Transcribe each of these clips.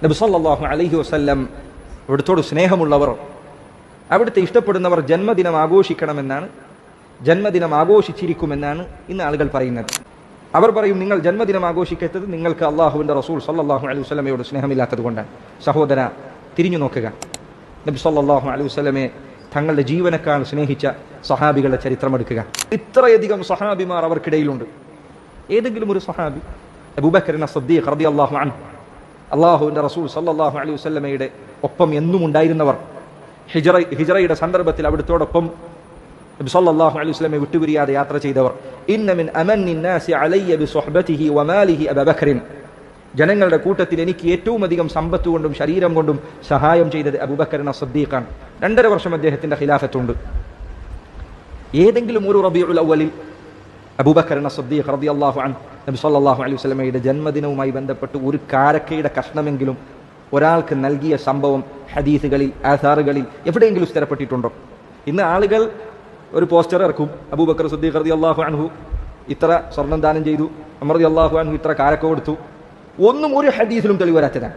നബി സല്ലല്ലാഹു അലൈഹി വസല്ലം അവിടുത്തോട് സ്നേഹമുള്ളവർ, അവിടുത്തെ ഇഷ്ടപ്പെടുന്നവർ ജന്മദിനം ആഘോഷിക്കണമെന്നാണ്, ജന്മദിനം ആഘോഷിച്ചിരിക്കുമെന്നാണ് ഇന്ന് ആളുകൾ പറയുന്നത്. അവർ പറയും, നിങ്ങൾ ജന്മദിനം ആഘോഷിക്കാത്തത് നിങ്ങൾക്ക് അള്ളാഹുവിൻ്റെ റസൂൽ സല്ലല്ലാഹു അലൈഹി വസല്ലമയോട് സ്നേഹമില്ലാത്തത് കൊണ്ടാണ്. സഹോദര, തിരിഞ്ഞു നോക്കുക. നബി സല്ലല്ലാഹു അലൈഹി വസല്ലമയെ തങ്ങളുടെ ജീവനേക്കാൾ സ്നേഹിച്ച സഹാബികളുടെ ചരിത്രം എടുക്കുക. ഇത്രയധികം സഹാബിമാർ അവർക്കിടയിലുണ്ട്. ഏതെങ്കിലും ഒരു സഹാബി, അബൂബക്കർ സിദ്ദീഖ് റളിയല്ലാഹു അൻഹു, അള്ളാഹുവിൻ്റെ റസൂൽ സല്ലല്ലാഹു അലൈഹി വസല്ലമയുടെ ഒപ്പം എന്നും ഉണ്ടായിരുന്നവർ, ഹിജ്റയുടെ സന്ദർഭത്തിൽ അവിടുത്തോടൊപ്പം നബി സല്ലല്ലാഹു അലൈഹി വസല്ലമയെ വിട്ടുപിരിയാതെ യാത്ര ചെയ്തവർ, ഇന്ന മിൻ അമന്നി നാസി അലയ്യ ബിസുഹ്ബതിഹി വമാലിഹി അബൂബക്കർ, ജനങ്ങളുടെ കൂട്ടത്തിൽ എനിക്ക് ഏറ്റവും അധികം സമ്പത്ത് കൊണ്ടും ശരീരം കൊണ്ടും സഹായം ചെയ്തത് അബൂബക്കർ സിദ്ദീഖാണ്. 2.5 വർഷം അദ്ദേഹത്തിന്റെ ഖിലാഫത്തുണ്ട്. ഏതെങ്കിലും ഒരു റബീഉൽ അവ്വലിൽ അബൂബക്കർ സിദ്ദീഖ് റളിയല്ലാഹു അൻഹു നബി സല്ലല്ലാഹു അലൈഹി വസല്ലമയുടെ ജന്മദിനവുമായി ബന്ധപ്പെട്ട് ഒരു കാരക്കയുടെ കഷ്ണമെങ്കിലും ഒരാൾക്ക് നൽകിയ സംഭവം ഹദീസുകളിൽ, ആസാറുകളിൽ എവിടെയെങ്കിലും സ്ഥിരപ്പെട്ടിട്ടുണ്ടോ? ഇന്ന് ആളുകൾ ഒരു പോസ്റ്റർ ഇറക്കും, അബൂബക്കർ സിദ്ദീഖ് റളിയല്ലാഹു അൻഹു ഇത്ര സ്വർണം ദാനം ചെയ്തു, ഉമർ റളിയല്ലാഹു അൻഹു ഇത്ര കാരക്ക കൊടുത്തു. ഒന്നും ഒരു ഹദീസിലും തെളിവ് വരാത്തതാണ്.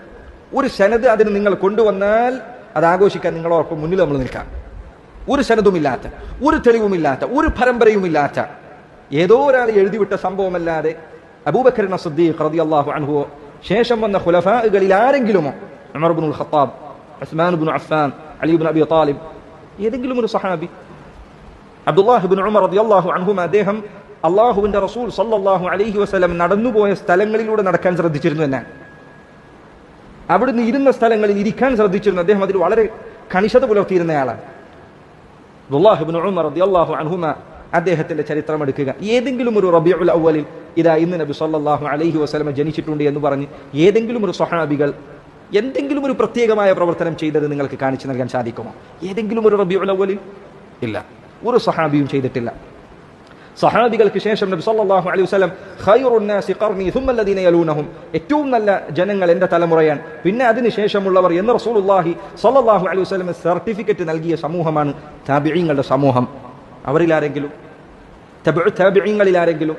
ഒരു സനദ് അതിന് നിങ്ങൾ കൊണ്ടുവന്നാൽ അത് ആഘോഷിക്കാൻ നിങ്ങളോടൊപ്പം മുന്നിൽ നമ്മൾ നിൽക്കാം. ഒരു സനദുമില്ലാത്ത, ഒരു തെളിവുമില്ലാത്ത, ഒരു പരമ്പരയുമില്ലാത്ത ഏതോ ഒരാൾ എഴുതിവിട്ട സംഭവമല്ലാതെ അബൂബക്കർ സിദ്ദീഖ് റളിയല്ലാഹു അൻഹു ശേഷം വന്ന ഖുലഫാകളിൽ ആരെങ്കിലുമോ, Umar ibnul Khattab, Usman ibn Affan, Ali ibn Abi Talib, ഏതെങ്കിലും ഒരു സഹാബി, അബ്ദുല്ലാഹ് ഇബ്നു ഉമർ റളിയല്ലാഹു അൻഹു, അദ്ദേഹം അള്ളാഹുവിന്റെ റസൂൽ സല്ലല്ലാഹു അലൈഹി വസല്ലം നടന്നുപോയ സ്ഥലങ്ങളിലൂടെ നടക്കാൻ ശ്രദ്ധിച്ചിരുന്നു എന്നാണ്. അവിടുന്ന് ഇരുന്ന സ്ഥലങ്ങളിൽ ഇരിക്കാൻ ശ്രദ്ധിച്ചിരുന്നു. അദ്ദേഹം അതിൽ വളരെ കണിശത പുലർത്തിയിരുന്നയാളാണ്. അബ്ദുല്ലാഹ് ഇബ്നു ഉമർ റളിയല്ലാഹു അൻഹുമ അദ്ദേഹത്തിന്റെ ചരിത്രം എടുക്കുക. ഏതെങ്കിലും ഒരു റബീഉൽ അവ്വലിൽ ഇതാ ഇന്ന് നബി സല്ലല്ലാഹു അലൈഹി വസല്ലം ജനിച്ചിട്ടുണ്ട് എന്ന് പറഞ്ഞ് ഏതെങ്കിലും ഒരു സ്വഹാബികൾ എന്തെങ്കിലും ഒരു പ്രത്യേകമായ പ്രവർത്തനം ചെയ്തത് നിങ്ങൾക്ക് കാണിച്ചു നൽകാൻ സാധിക്കുമോ? ഏതെങ്കിലും ഒരു റബീഉൽ അവ്വലിൽ? ഇല്ല, ഒരു സഹാബിയും ചെയ്തിട്ടില്ല. സഹാബികൾക്ക് ശേഷം നബി സല്ലല്ലാഹു അലൈഹി വസല്ലം ഖൈറുൻ നാസി ഖർനി സുമ്മ അല്ലദീന യലൂനഹും, ഏറ്റവും നല്ല ജനങ്ങൾ എൻ്റെ തലമുറയാണ്, പിന്നെ അതിന് ശേഷമുള്ളവർ എന്ന് റസൂലുള്ളാഹി സല്ലല്ലാഹു അലൈഹി വസല്ലം സർട്ടിഫിക്കറ്റ് നൽകിയ സമൂഹമാണ് താബിഈങ്ങളുടെ സമൂഹം. അവരിൽ ആരെങ്കിലും, തബഉ താബിഈങ്ങളിൽ ആരെങ്കിലും